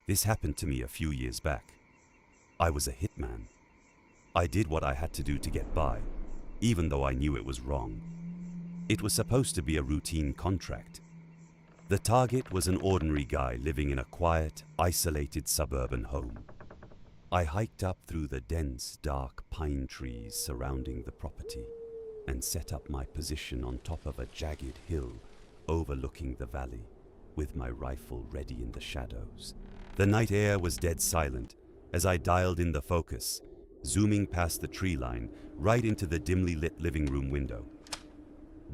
This happened to me a few years back. I was a hitman. I did what I had to do to get by, even though I knew it was wrong. It was supposed to be a routine contract. The target was an ordinary guy living in a quiet, isolated suburban home. I hiked up through the dense, dark pine trees surrounding the property and set up my position on top of a jagged hill overlooking the valley, with my rifle ready in the shadows. The night air was dead silent as I dialed in the focus, zooming past the tree line right into the dimly lit living room window.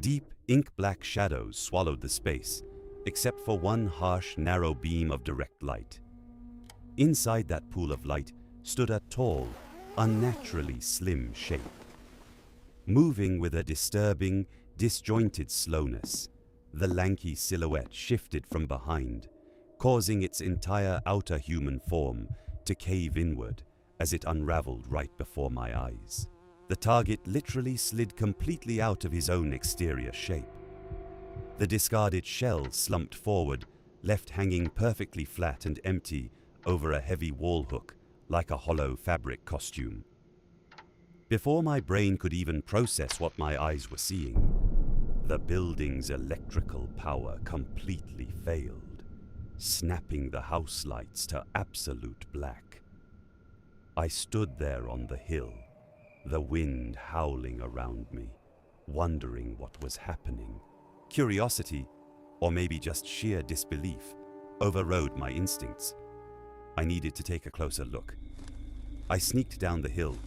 Deep, ink-black shadows swallowed the space, except for one harsh, narrow beam of direct light. Inside that pool of light stood a tall, unnaturally slim shape, moving with a disturbing, disjointed slowness. The lanky silhouette shifted from behind, causing its entire outer human form to cave inward as it unraveled right before my eyes. The target literally slid completely out of his own exterior shape. The discarded shell slumped forward, left hanging perfectly flat and empty over a heavy wall hook like a hollow fabric costume. Before my brain could even process what my eyes were seeing, the building's electrical power completely failed, snapping the house lights to absolute black. I stood there on the hill, the wind howling around me, wondering what was happening. Curiosity, or maybe just sheer disbelief, overrode my instincts. I needed to take a closer look. I sneaked down the hill,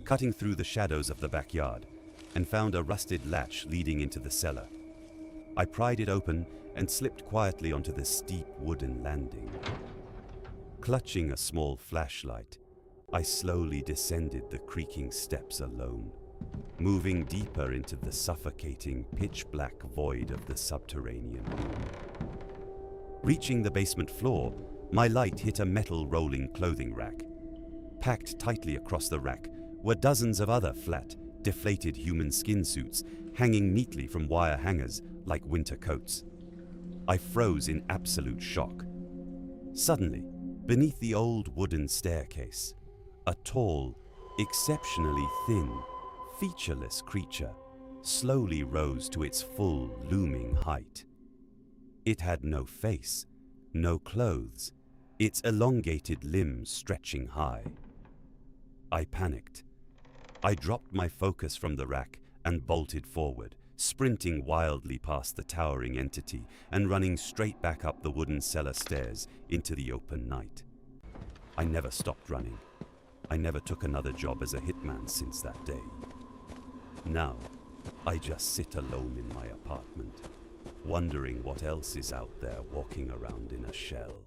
cutting through the shadows of the backyard, and found a rusted latch leading into the cellar. I pried it open and slipped quietly onto the steep wooden landing. Clutching a small flashlight, I slowly descended the creaking steps alone, moving deeper into the suffocating, pitch-black void of the subterranean room. Reaching the basement floor, my light hit a metal rolling clothing rack. Packed tightly across the rack were dozens of other flat, deflated human skin suits hanging neatly from wire hangers like winter coats. I froze in absolute shock. Suddenly, beneath the old wooden staircase, a tall, exceptionally thin, featureless creature slowly rose to its full, looming height. It had no face, no clothes, its elongated limbs stretching high. I panicked. I dropped my focus from the rack and bolted forward, sprinting wildly past the towering entity and running straight back up the wooden cellar stairs into the open night. I never stopped running. I never took another job as a hitman since that day. Now, I just sit alone in my apartment, wondering what else is out there walking around in a shell.